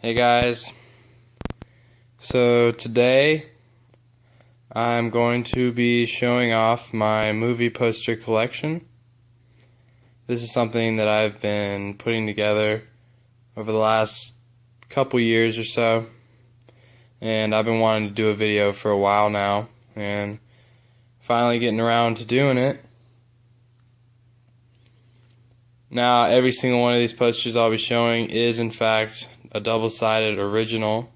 Hey guys, so today I'm going to be showing off my movie poster collection. This is something that I've been putting together over the last couple years or so, and I've been wanting to do a video for a while now, and finally getting around to doing it. Now, every single one of these posters I'll be showing is in fact a double-sided original,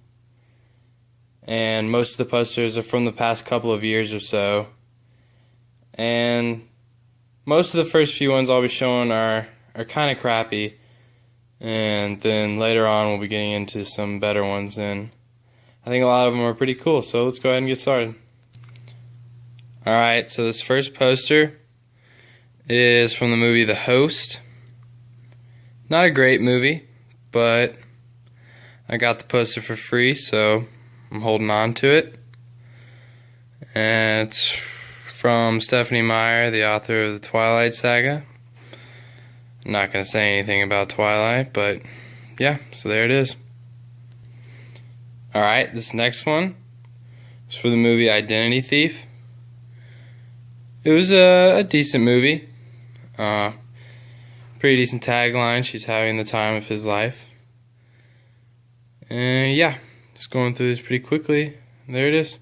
and most of the posters are from the past couple of years or so, and most of the first few ones I'll be showing are kind of crappy, and then later on we'll be getting into some better ones, and I think a lot of them are pretty cool, so let's go ahead and get started. Alright, so this first poster is from the movie The Host. Not a great movie, but I got the poster for free, so I'm holding on to it. And it's from Stephenie Meyer, the author of the Twilight Saga. I'm not going to say anything about Twilight, but yeah, so there it is. Alright, this next one is for the movie Identity Thief. It was a decent movie. Pretty decent tagline, she's having the time of his life. And yeah, just going through this pretty quickly. There it is.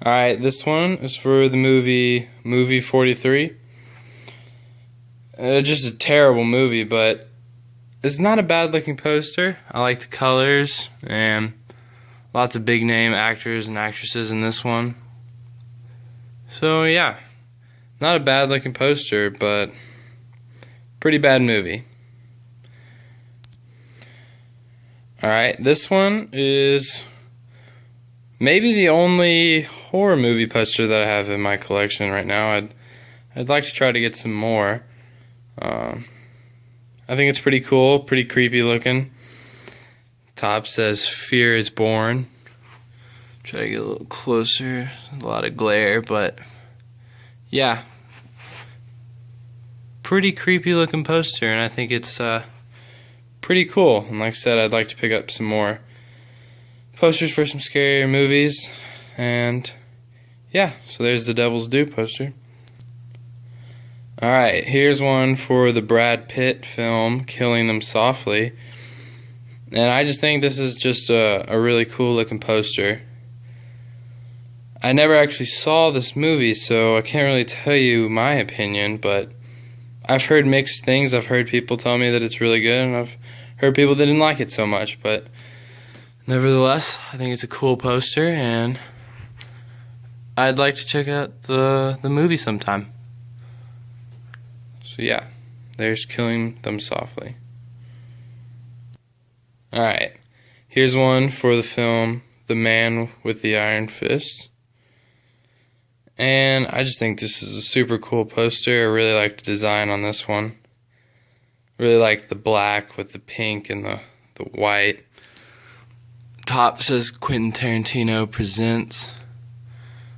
Alright, this one is for the movie 43. Just a terrible movie, but it's not a bad looking poster. I like the colors and lots of big name actors and actresses in this one. So yeah, not a bad looking poster, but pretty bad movie. Alright, this one is maybe the only horror movie poster that I have in my collection right now. I'd like to try to get some more. I think it's pretty cool, pretty creepy looking. Top says "Fear is Born." Try to get a little closer. A lot of glare, but yeah, pretty creepy looking poster, and I think it's pretty cool. And like I said, I'd like to pick up some more posters for some scarier movies. And yeah, so there's the Devil's Due poster. Alright, here's one for the Brad Pitt film Killing Them Softly. And I just think this is just a really cool looking poster. I never actually saw this movie, so I can't really tell you my opinion, but I've heard mixed things. I've heard people tell me that it's really good, and I've heard people that didn't like it so much, but nevertheless, I think it's a cool poster, and I'd like to check out the movie sometime. So yeah, there's Killing Them Softly. Alright, here's one for the film The Man with the Iron Fist. And I just think this is a super cool poster. I really like the design on this one. Really like the black with the pink and the white. Top says Quentin Tarantino presents.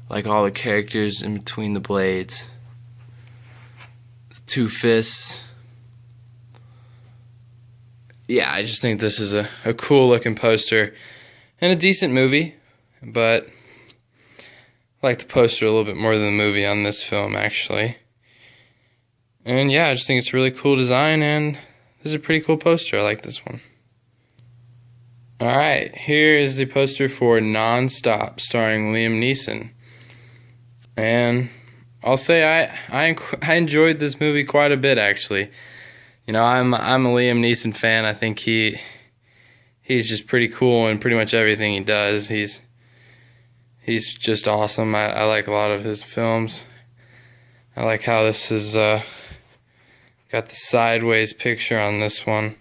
Like all the characters in between the blades. The two fists. Yeah, I just think this is a cool looking poster. And a decent movie. But I like the poster a little bit more than the movie on this film, actually. And yeah, I just think it's a really cool design, and this is a pretty cool poster. I like this one. Alright, here is the poster for Non-Stop, starring Liam Neeson. And I'll say I enjoyed this movie quite a bit, actually. You know, I'm a Liam Neeson fan. I think he's just pretty cool in pretty much everything he does. He's just awesome. I like a lot of his films. I like how this is got the sideways picture on this one.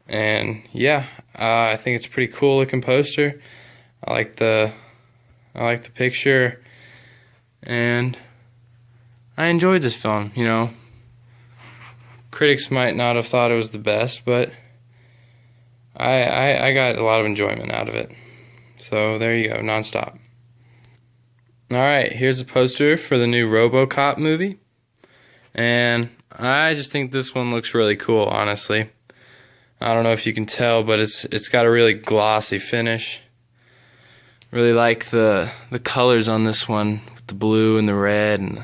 And yeah, I think it's a pretty cool looking poster. I like the picture, and I enjoyed this film. You know, critics might not have thought it was the best, but I got a lot of enjoyment out of it. So there you go, Non-Stop. Alright, here's a poster for the new RoboCop movie. And I just think this one looks really cool, honestly. I don't know if you can tell, but it's got a really glossy finish. Really like the colors on this one with the blue and the red, and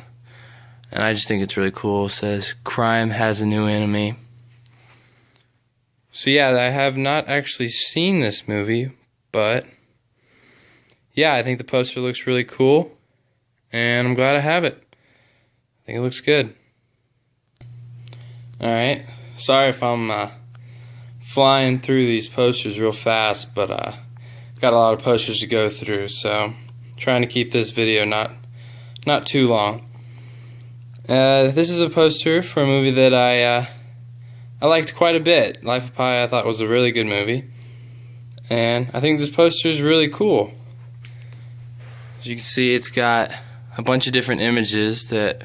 I just think it's really cool. It says crime has a new enemy. So yeah, I have not actually seen this movie, but yeah, I think the poster looks really cool, and I'm glad I have it. I think it looks good. Alright, sorry if I'm flying through these posters real fast, but got a lot of posters to go through, so trying to keep this video not too long. This is a poster for a movie that I liked quite a bit. Life of Pi I thought was a really good movie, and I think this poster is really cool. As you can see, it's got a bunch of different images that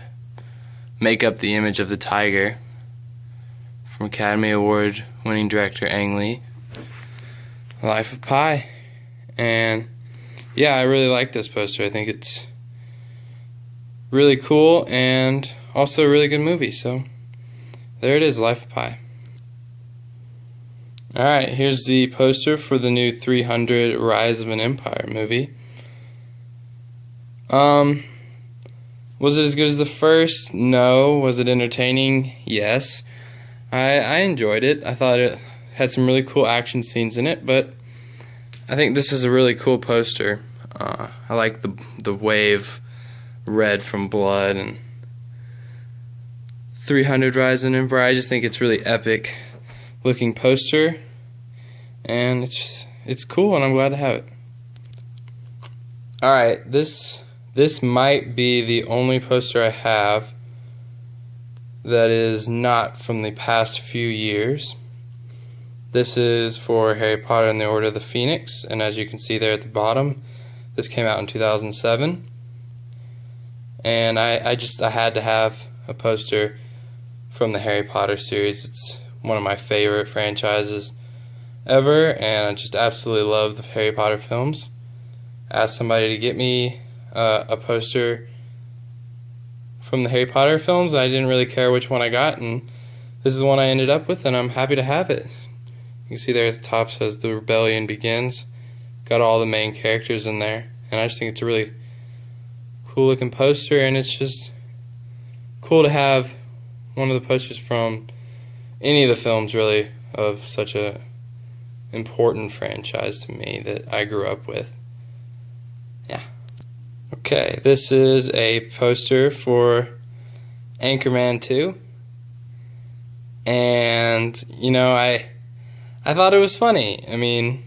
make up the image of the tiger from Academy Award winning director Ang Lee. Life of Pi. And yeah, I really like this poster. I think it's really cool and also a really good movie. So there it is, Life of Pi. Alright, here's the poster for the new 300 Rise of an Empire movie. Was it as good as the first? No. Was it entertaining? Yes. I enjoyed it. I thought it had some really cool action scenes in it, but I think this is a really cool poster. I like the wave red from blood and 300 Rise of an Empire. I just think it's really epic looking poster, and it's cool, and I'm glad to have it. Alright, this might be the only poster I have that is not from the past few years. This is for Harry Potter and the Order of the Phoenix, and as you can see there at the bottom, this came out in 2007. And I had to have a poster from the Harry Potter series. It's one of my favorite franchises ever, and I just absolutely love the Harry Potter films. I asked somebody to get me a poster from the Harry Potter films. I didn't really care which one I got, and this is the one I ended up with, and I'm happy to have it. You can see there at the top says The Rebellion Begins. Got all the main characters in there, and I just think it's a really cool looking poster, and it's just cool to have one of the posters from any of the films really of such a important franchise to me that I grew up with. Yeah. Okay, this is a poster for Anchorman 2, and you know, I thought it was funny. I mean,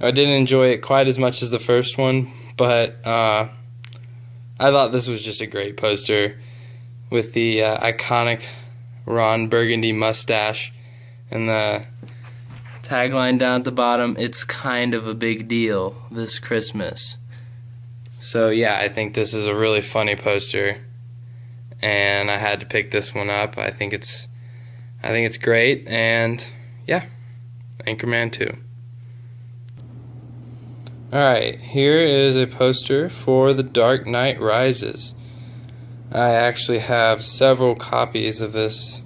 I didn't enjoy it quite as much as the first one, but I thought this was just a great poster with the iconic Ron Burgundy mustache and the tagline down at the bottom, "It's kind of a big deal this Christmas." So yeah, I think this is a really funny poster, and I had to pick this one up. I think it's great, and yeah, Anchorman 2. Alright, here is a poster for The Dark Knight Rises. I actually have several copies of this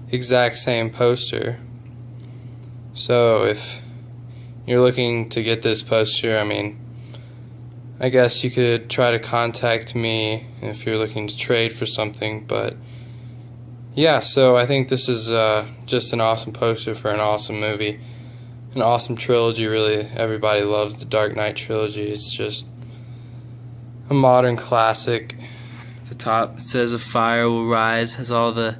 exact same poster. So if you're looking to get this poster, I mean, I guess you could try to contact me if you're looking to trade for something, but yeah, so I think this is just an awesome poster for an awesome movie. An awesome trilogy, really. Everybody loves the Dark Knight trilogy. It's just a modern classic. At the top it says "A Fire Will Rise," has all the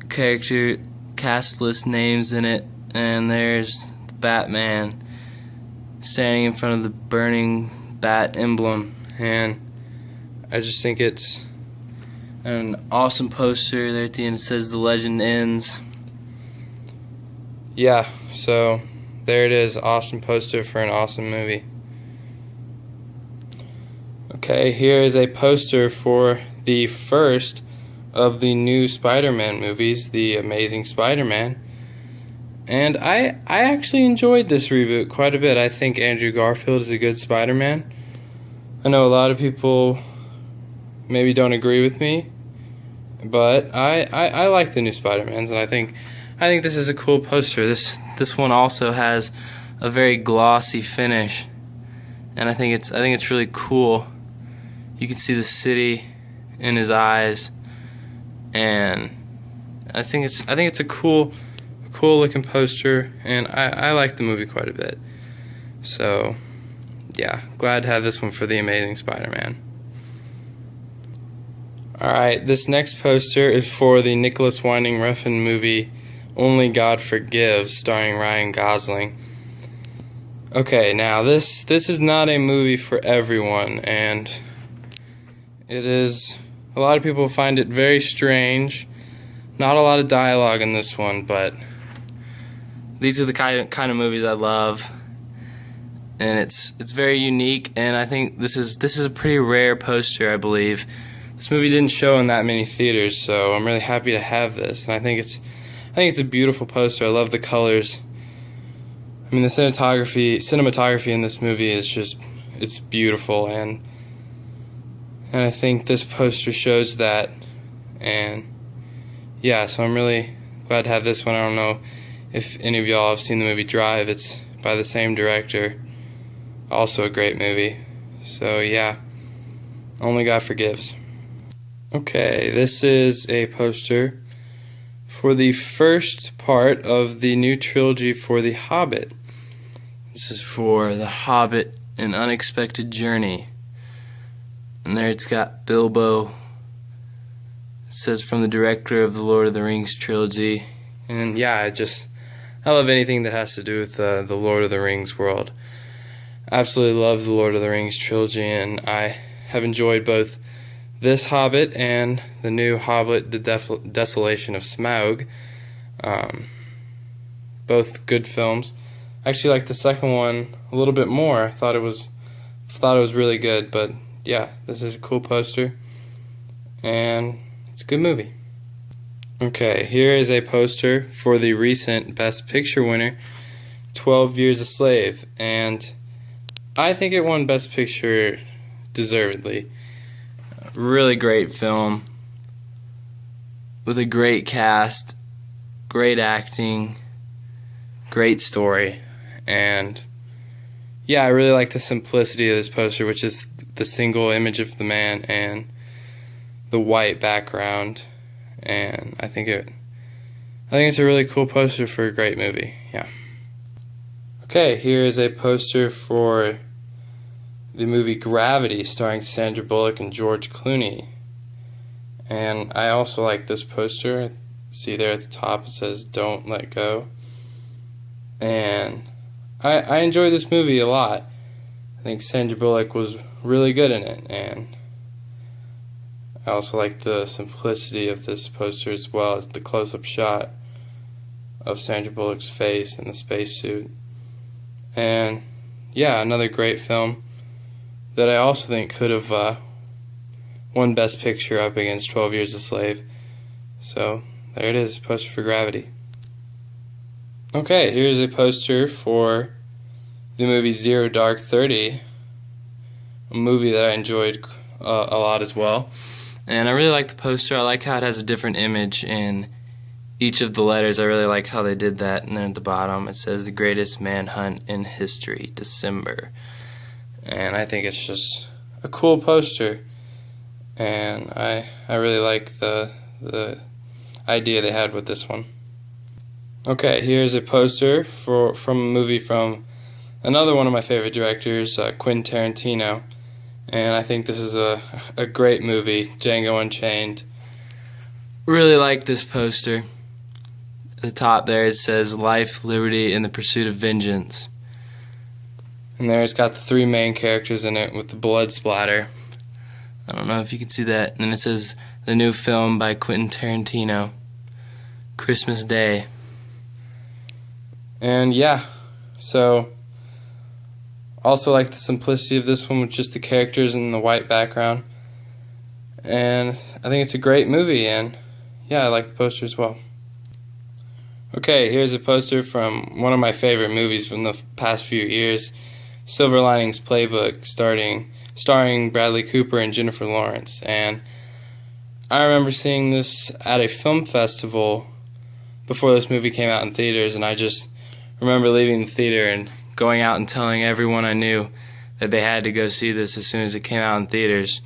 character cast list names in it, and there's the Batman standing in front of the burning bat emblem, and I just think it's an awesome poster. There at the end it says "The Legend Ends." Yeah, so there it is, awesome poster for an awesome movie. Okay, here is a poster for the first of the new Spider-Man movies, The Amazing Spider-Man. And I actually enjoyed this reboot quite a bit. I think Andrew Garfield is a good Spider-Man. I know a lot of people maybe don't agree with me, but I like the new Spider-Mans, and I think this is a cool poster. This one also has a very glossy finish, and I think it's really cool. You can see the city in his eyes, and I think it's a cool looking poster, and I like the movie quite a bit. So yeah, glad to have this one for The Amazing Spider-Man. Alright, this next poster is for the Nicholas Winding Refn movie Only God Forgives, starring Ryan Gosling. Okay, now this is not a movie for everyone, and it is, a lot of people find it very strange. Not a lot of dialogue in this one, but these are the kind of movies I love, and it's very unique, and I think this is a pretty rare poster, I believe. This movie didn't show in that many theaters, so I'm really happy to have this, and I think it's a beautiful poster. I love the colors. I mean, the cinematography in this movie is it's beautiful, and I think this poster shows that, and yeah, so I'm really glad to have this one. I don't know if any of y'all have seen the movie Drive. It's by the same director, also a great movie. So yeah, Only God Forgives. Okay, this is a poster for the first part of the new trilogy for The Hobbit. This is for The Hobbit, An Unexpected Journey. And there it's got Bilbo. It says from the director of the Lord of the Rings trilogy. And yeah, I love anything that has to do with the Lord of the Rings world. I absolutely love the Lord of the Rings trilogy, and I have enjoyed both this Hobbit and the new Hobbit, The Desolation of Smaug. Both good films. I actually like the second one a little bit more. I thought it was really good, but yeah, this is a cool poster, and it's a good movie. Okay, here is a poster for the recent Best Picture winner, 12 Years a Slave, and I think it won Best Picture deservedly. Really great film with a great cast, great acting, great story, and yeah, I really like the simplicity of this poster, which is the single image of the man and the white background, and I think it's a really cool poster for a great movie. Yeah. Okay, here is a poster for the movie Gravity, starring Sandra Bullock and George Clooney. And I also like this poster. See there at the top it says "Don't Let Go." And I enjoy this movie a lot. I think Sandra Bullock was really good in it, and I also like the simplicity of this poster as well. The close-up shot of Sandra Bullock's face in the spacesuit. And yeah, another great film that I also think could have won Best Picture up against 12 Years a Slave. So there it is, poster for Gravity. Okay, here's a poster for the movie Zero Dark 30, a movie that I enjoyed a lot as well. And I really like the poster. I like how it has a different image in each of the letters. I really like how they did that. And then at the bottom it says "The Greatest Manhunt in History, December." And I think it's just a cool poster, and I really like the idea they had with this one. Okay, here's a poster from a movie from another one of my favorite directors, Quentin Tarantino, and I think this is a great movie, Django Unchained. Really like this poster. At the top there it says "Life, Liberty, and the Pursuit of Vengeance." And there it's got the three main characters in it with the blood splatter. I don't know if you can see that. And then it says "The new film by Quentin Tarantino, Christmas Day." And yeah, so also like the simplicity of this one with just the characters and the white background. And I think it's a great movie, and yeah, I like the poster as well. Okay, here's a poster from one of my favorite movies from the past few years, Silver Linings Playbook, starring Bradley Cooper and Jennifer Lawrence. And I remember seeing this at a film festival before this movie came out in theaters, and I just remember leaving the theater and going out and telling everyone I knew that they had to go see this as soon as it came out in theaters,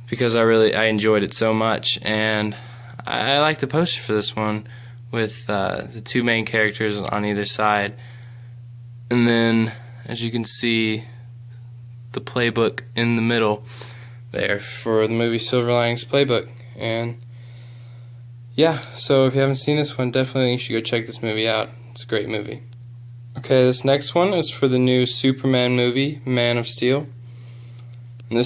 because I enjoyed it so much. And I like the poster for this one with the two main characters on either side, and then as you can see the playbook in the middle there for the movie Silver Linings Playbook. And yeah, so if you haven't seen this one, definitely you should go check this movie out. It's a great movie. Okay, this next one is for the new Superman movie, Man of Steel. And I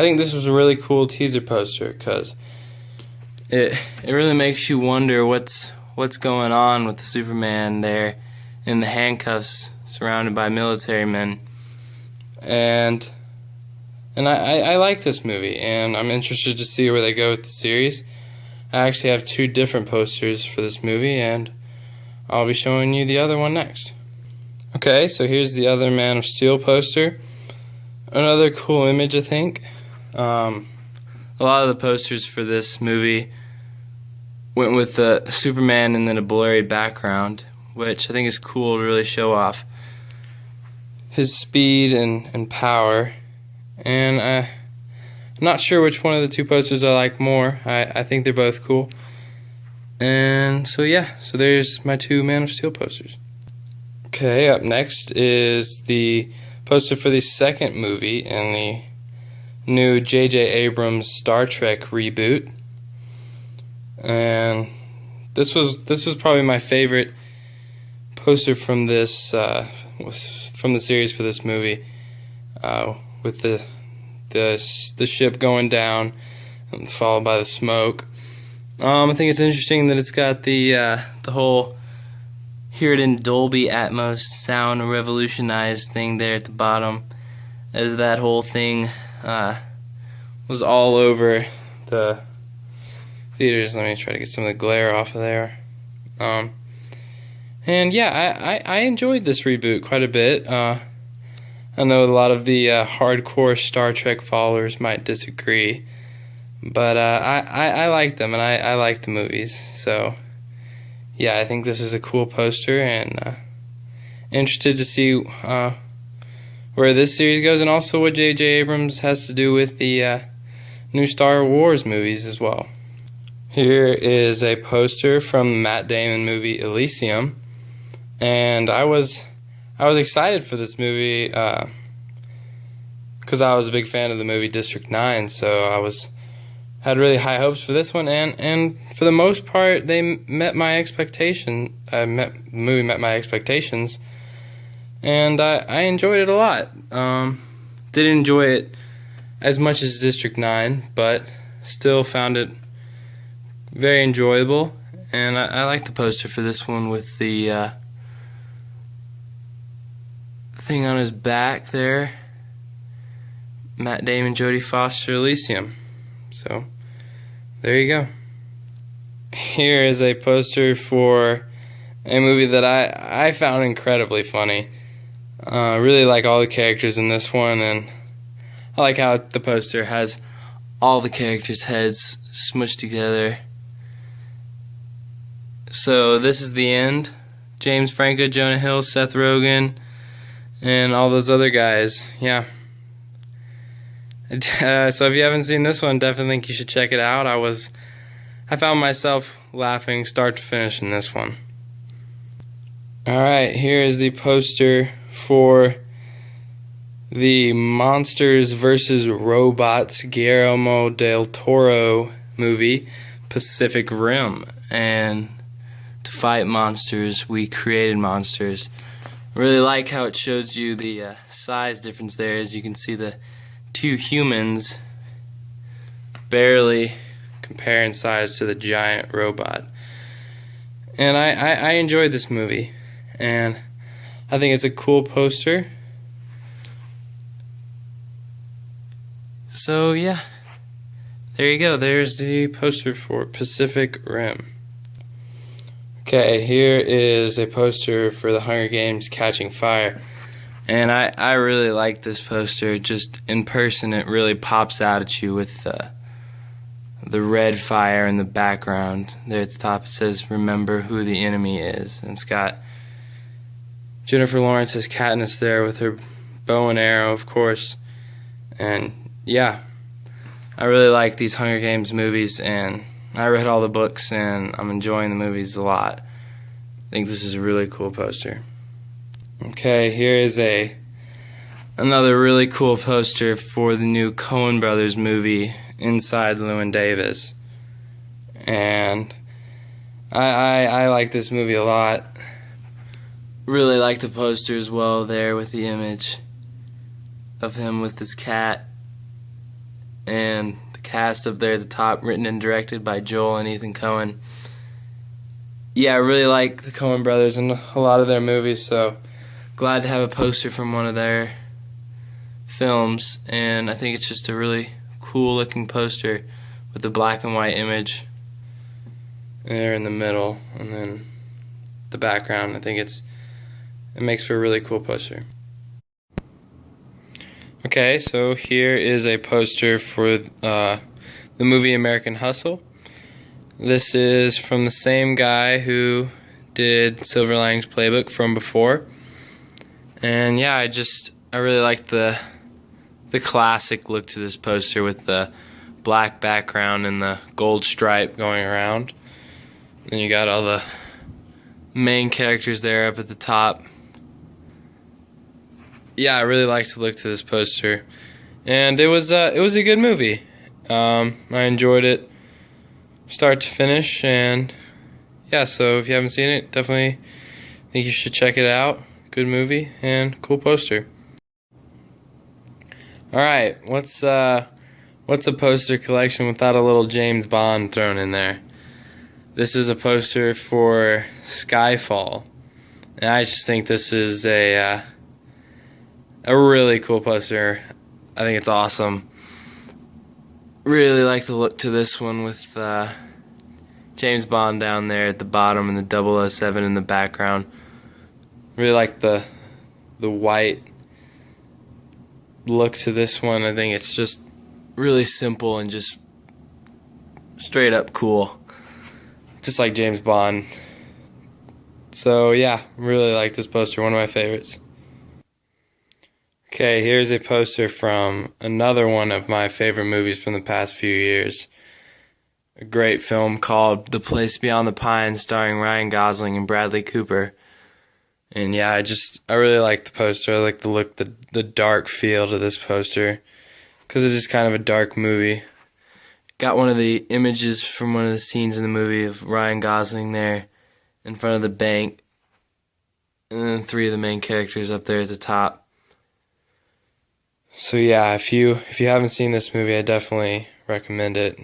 think this was a really cool teaser poster, because it really makes you wonder what's going on with the Superman there in the handcuffs, surrounded by military men. And I like this movie, and I'm interested to see where they go with the series. I actually have two different posters for this movie, and I'll be showing you the other one next. Okay, so here's the other Man of Steel poster. Another cool image, I think. A lot of the posters for this movie went with the Superman and then a blurry background, which I think is cool to really show off his speed and power. And I'm not sure which one of the two posters I like more. I think they're both cool. And so yeah, so there's my two Man of Steel posters. Okay, up next is the poster for the second movie in the new J.J. Abrams Star Trek reboot. And this was probably my favorite poster from this from the series for this movie, with the ship going down and followed by the smoke. I think it's interesting that it's got the whole hear it in Dolby Atmos sound revolutionized thing there at the bottom, as that whole thing was all over the theaters. Let me try to get some of the glare off of there. And yeah, I enjoyed this reboot quite a bit. I know a lot of the hardcore Star Trek followers might disagree, but I like them, and I like the movies. So yeah, I think this is a cool poster, and interested to see where this series goes, and also what J.J. Abrams has to do with the new Star Wars movies as well. Here is a poster from the Matt Damon movie Elysium, and I was excited for this movie because I was a big fan of the movie District 9, so I had really high hopes for this one, and for the most part they met my expectation. The movie met my expectations, and I enjoyed it a lot. Didn't enjoy it as much as District 9, but still found it very enjoyable. And I like the poster for this one with the thing on his back there. Matt Damon, Jodie Foster, Elysium. So there you go. Here is a poster for a movie that I found incredibly funny. Really like all the characters in this one, and I like how the poster has all the characters' heads smushed together. So this is the end. James Franco, Jonah Hill, Seth Rogen, and all those other guys. Yeah. So if you haven't seen this one, definitely think you should check it out. I found myself laughing start to finish in this one. Alright, here is the poster for the Monsters vs. Robots Guillermo del Toro movie, Pacific Rim. And to fight monsters, we created monsters. I really like how it shows you the size difference there. As you can see, the two humans barely compare in size to the giant robot. And I enjoyed this movie, and I think it's a cool poster. So yeah, there you go. There's the poster for Pacific Rim. Okay, here is a poster for the Hunger Games Catching Fire. And I really like this poster. Just in person, it really pops out at you with the red fire in the background. There at the top it says, "Remember who the enemy is." And it's got Jennifer Lawrence as Katniss there with her bow and arrow, of course. And yeah, I really like these Hunger Games movies, and I read all the books, and I'm enjoying the movies a lot. I think this is a really cool poster. Okay, here is another really cool poster for the new Coen Brothers movie, Inside Llewyn Davis. And I like this movie a lot. Really like the poster as well there with the image of him with his cat. And the cast up there at the top, written and directed by Joel and Ethan Coen. Yeah, I really like the Coen Brothers and a lot of their movies, so glad to have a poster from one of their films. And I think it's just a really cool looking poster with the black and white image there in the middle, and then the background. I think it makes for a really cool poster. Okay, so here is a poster for the movie American Hustle. This is from the same guy who did Silver Linings Playbook from before. And yeah, I really like the classic look to this poster with the black background and the gold stripe going around. Then you got all the main characters there up at the top. Yeah, I really like to look to this poster, and it was a good movie. I enjoyed it start to finish, and yeah, so if you haven't seen it, definitely think you should check it out. Good movie and cool poster. Alright, what's a poster collection without a little James Bond thrown in there? This is a poster for Skyfall, and I just think this is a really cool poster. I think it's awesome. Really like the look to this one with James Bond down there at the bottom and the 007 in the background. Really like the white look to this one. I think it's just really simple and just straight up cool, just like James Bond. So yeah, really like this poster, one of my favorites. Okay, here's a poster from another one of my favorite movies from the past few years. A great film called The Place Beyond the Pines, starring Ryan Gosling and Bradley Cooper. And yeah, I really like the poster. I like the look, the dark feel to this poster, because it's just kind of a dark movie. Got one of the images from one of the scenes in the movie of Ryan Gosling there in front of the bank, and then 3 of the main characters up there at the top. So yeah, if you haven't seen this movie, I definitely recommend it.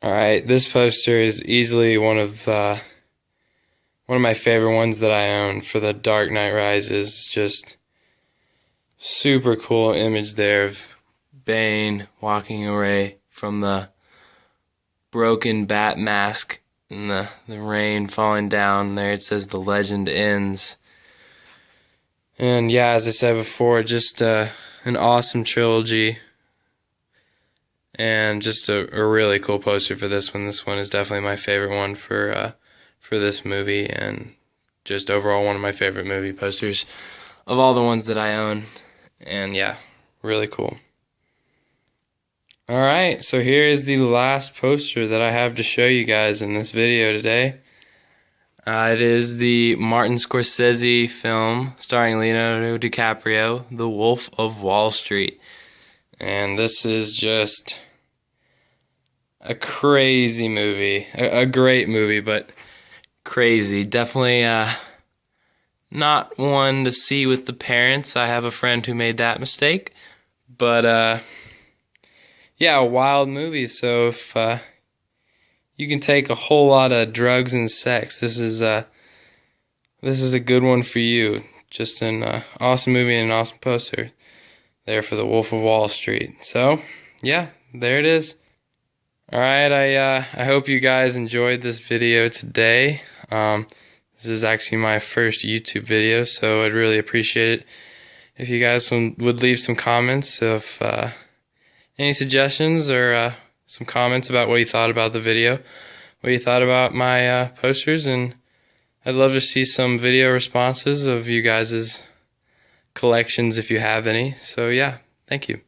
Alright, this poster is easily one of my favorite ones that I own for The Dark Knight Rises. Just super cool image there of Bane walking away from the broken bat mask and the rain falling down. There it says the legend ends. And yeah, as I said before, just an awesome trilogy, and just a really cool poster for this one. This one is definitely my favorite one for this movie, and just overall one of my favorite movie posters of all the ones that I own. And yeah, really cool. Alright, so here is the last poster that I have to show you guys in this video today. It is the Martin Scorsese film starring Leonardo DiCaprio, The Wolf of Wall Street. And this is just a crazy movie. A great movie, but crazy. Definitely not one to see with the parents. I have a friend who made that mistake. But yeah, a wild movie. So if you can take a whole lot of drugs and sex, this is a good one for you. Just an awesome movie and an awesome poster there for The Wolf of Wall Street. So yeah, there it is. Alright, I hope you guys enjoyed this video today. This is actually my first YouTube video, so I'd really appreciate it if you guys would leave some comments any suggestions or some comments about what you thought about the video, what you thought about my posters, and I'd love to see some video responses of you guys' collections if you have any. So yeah, thank you.